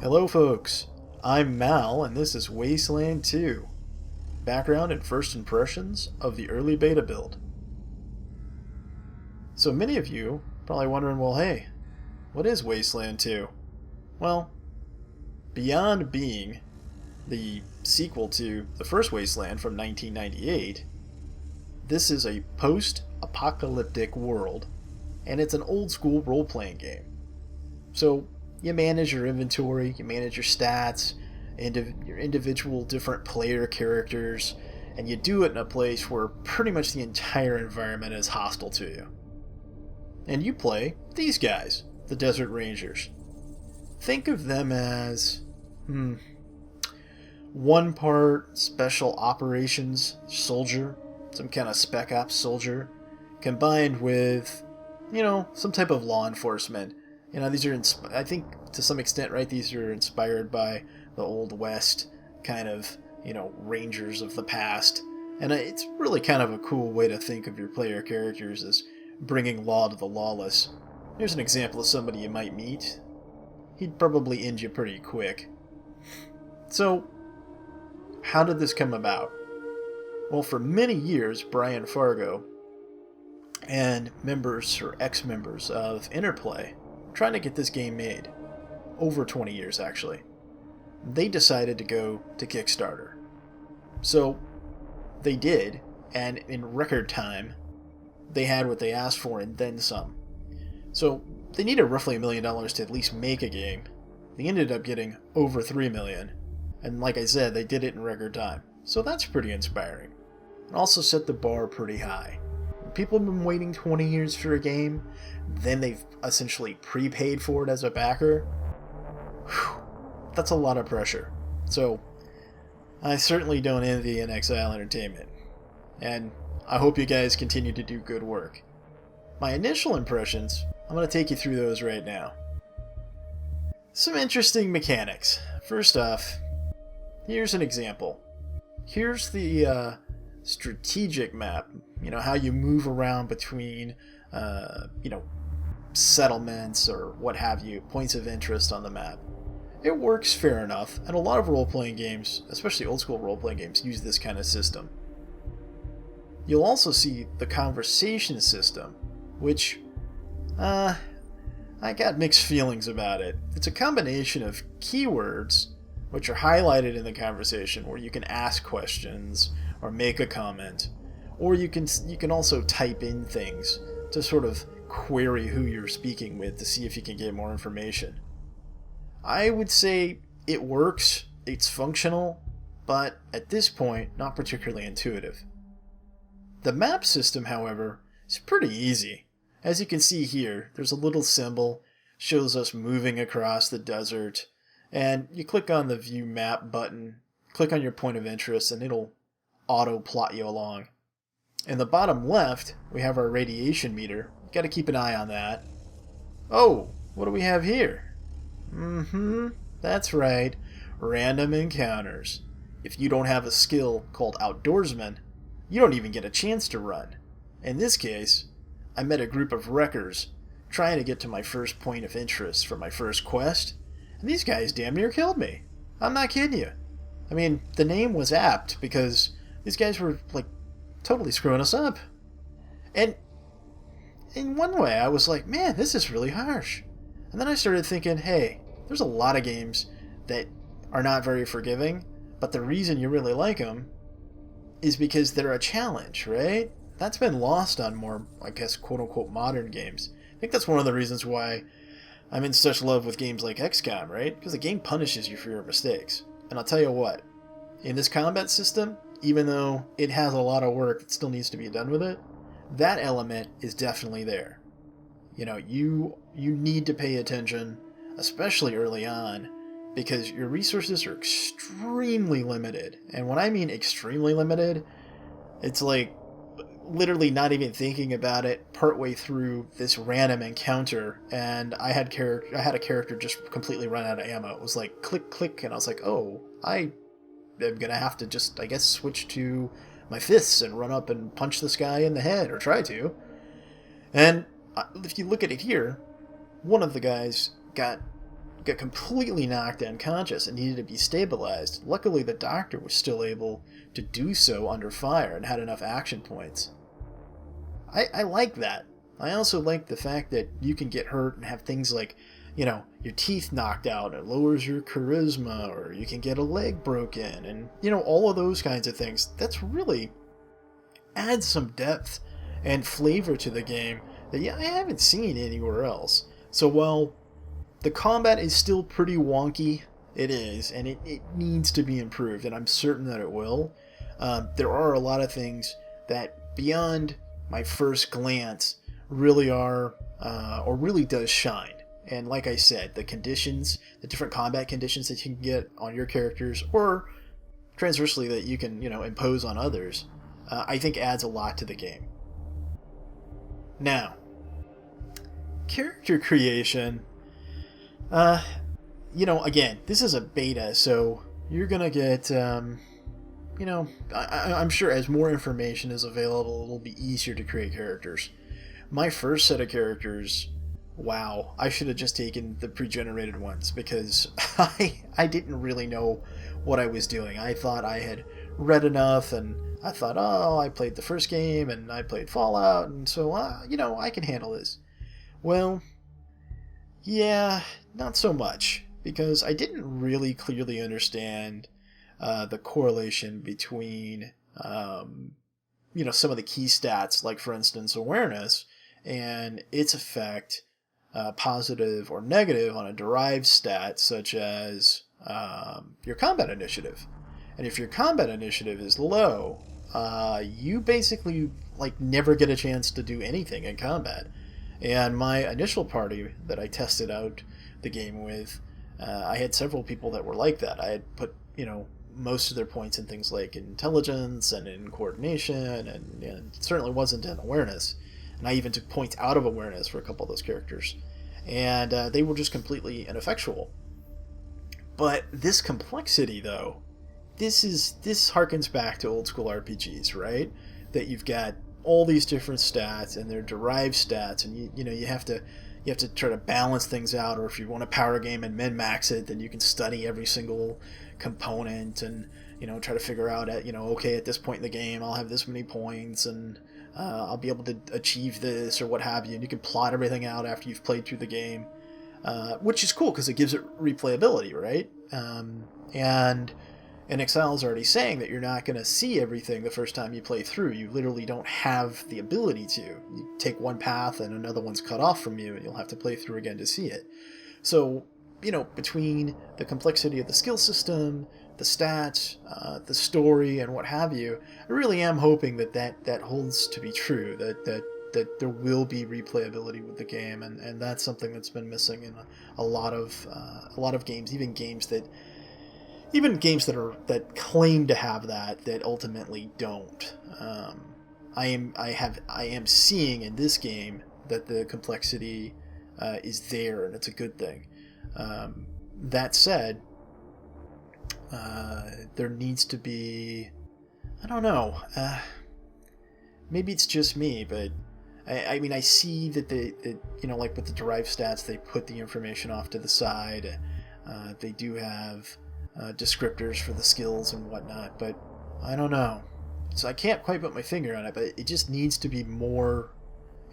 Hello folks, I'm Mal and this is Wasteland 2. Background and first impressions of the early beta build. So many of you probably wondering, well hey, what is Wasteland 2? Well, beyond being the sequel to the first Wasteland from 1998, this is a post-apocalyptic world and it's an old school role-playing game. So you manage your inventory, you manage your stats, your individual different player characters, and you do it in a place where pretty much the entire environment is hostile to you. And you play these guys, the Desert Rangers. Think of them as, one part special operations soldier, some kind of spec ops soldier, combined with, some type of law enforcement. These are, I think, to some extent, right, these are inspired by the Old West kind of, rangers of the past. And it's really kind of a cool way to think of your player characters as bringing law to the lawless. Here's an example of somebody you might meet. He'd probably end you pretty quick. So, how did this come about? Well, for many years, Brian Fargo and members or ex-members of Interplay trying to get this game made. Over 20 years, actually. They decided to go to Kickstarter. So, they did, and in record time, they had what they asked for and then some. So, they needed roughly $1 million to at least make a game. They ended up getting over $3 million. And like I said, they did it in record time. So that's pretty inspiring. It also set the bar pretty high. People have been waiting 20 years for a game, then they've essentially prepaid for it as a backer. Whew, that's a lot of pressure. So, I certainly don't envy NXIL Entertainment. And I hope you guys continue to do good work. My initial impressions, I'm going to take you through those right now. Some interesting mechanics. First off, here's an example. Here's the strategic map. How you move around between, settlements or what have you, points of interest on the map. It works fair enough, and a lot of role-playing games, especially old-school role-playing games, use this kind of system. You'll also see the conversation system, which, I got mixed feelings about it. It's a combination of keywords, which are highlighted in the conversation, where you can ask questions or make a comment, or you can also type in things to sort of query who you're speaking with to see if you can get more information. I would say it works, it's functional, but at this point, not particularly intuitive. The map system, however, is pretty easy. As you can see here, there's a little symbol, shows us moving across the desert, and you click on the View Map button, click on your point of interest, and it'll auto-plot you along. In the bottom left, we have our radiation meter. You gotta keep an eye on that. Oh, what do we have here? That's right, random encounters. If you don't have a skill called Outdoorsman, you don't even get a chance to run. In this case, I met a group of wreckers trying to get to my first point of interest for my first quest, and these guys damn near killed me. I'm not kidding you. I mean, the name was apt because these guys were, totally screwing us up. And in one way, I was like, man, this is really harsh. And then I started thinking, hey, there's a lot of games that are not very forgiving, but the reason you really like them is because they're a challenge, right? That's been lost on more, I guess, quote-unquote modern games. I think that's one of the reasons why I'm in such love with games like XCOM, right? Because the game punishes you for your mistakes. And I'll tell you what, in this combat system, even though it has a lot of work that still needs to be done with it, that element is definitely there. You need to pay attention, especially early on, because your resources are extremely limited. And when I mean extremely limited, it's like literally not even thinking about it partway through this random encounter, and I had a character just completely run out of ammo. It was like click click, and I was like, oh, I am gonna have to just, I guess, switch to my fists and run up and punch this guy in the head, or try to. And if you look at it here, one of the guys got got completely knocked unconscious and needed to be stabilized. Luckily, the doctor was still able to do so under fire and had enough action points. I like that. I also like the fact that you can get hurt and have things like, your teeth knocked out. It lowers your charisma, or you can get a leg broken, and, all of those kinds of things. That's really adds some depth and flavor to the game that I haven't seen anywhere else. So while the combat is still pretty wonky, it is, and it needs to be improved, and I'm certain that it will. There are a lot of things that, beyond my first glance, really are, or really does shine. And like I said, the conditions, the different combat conditions that you can get on your characters, or transversely that you can, impose on others, I think adds a lot to the game. Now, character creation, again, this is a beta, so you're going to get, I'm sure as more information is available, it'll be easier to create characters. My first set of characters, wow, I should have just taken the pre-generated ones, because I didn't really know what I was doing. I thought I had read enough, and I thought, I played the first game, and I played Fallout, and so, I can handle this. Well, yeah, not so much, because I didn't really clearly understand the correlation between, some of the key stats, like, for instance, awareness, and its effect, positive or negative, on a derived stat such as your combat initiative. And if your combat initiative is low, you basically never get a chance to do anything in combat. And my initial party that I tested out the game with, I had several people that were like that. I had put most of their points in things like intelligence and in coordination, and it certainly wasn't in awareness. And I even took points out of awareness for a couple of those characters. And they were just completely ineffectual. But this complexity, though, this harkens back to old school RPGs, right? That you've got all these different stats, and they're derived stats, and you have to try to balance things out. Or if you want a power game and min-max it, then you can study every single component and try to figure out at this point in the game I'll have this many points, and I'll be able to achieve this or what have you, and you can plot everything out after you've played through the game, which is cool because it gives it replayability, right? And Exile's already saying that you're not going to see everything the first time you play through. You literally don't have the ability to. You take one path and another one's cut off from you, and you'll have to play through again to see it. So, between the complexity of the skill system, the stats, the story, and what have you, I really am hoping that holds to be true, that there will be replayability with the game, and that's something that's been missing in a lot of games, even games that claim to have that ultimately don't. I am seeing in this game that the complexity is there, and it's a good thing. That said, there needs to be, I don't know, maybe it's just me, but I see that like with the derived stats, they put the information off to the side. They do have descriptors for the skills and whatnot, but I don't know. So I can't quite put my finger on it, but it just needs to be more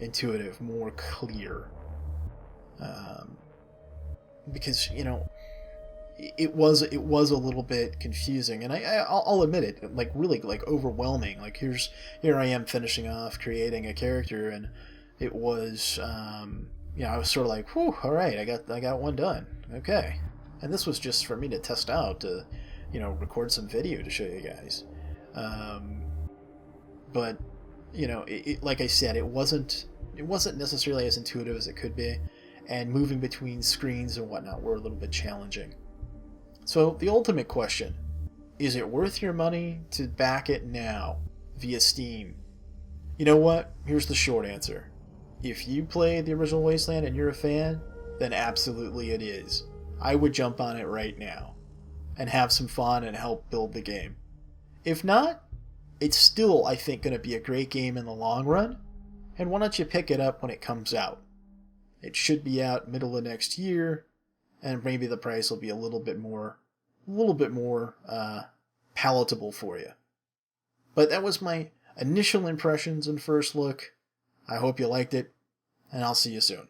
intuitive, more clear. Because it was a little bit confusing, and I'll admit it, really overwhelming. Here I am finishing off creating a character, and it was I was sort of like, whew, all right, I got one done, okay. And this was just for me to test out, to record some video to show you guys. But like I said, it wasn't necessarily as intuitive as it could be, and moving between screens and whatnot were a little bit challenging. So the ultimate question, is it worth your money to back it now via Steam? You know what? Here's the short answer. If you played the original Wasteland and you're a fan, then absolutely it is. I would jump on it right now and have some fun and help build the game. If not, it's still, I think, going to be a great game in the long run, and why don't you pick it up when it comes out? It should be out middle of next year, and maybe the price will be a little bit more palatable for you. But that was my initial impressions and first look. I hope you liked it, and I'll see you soon.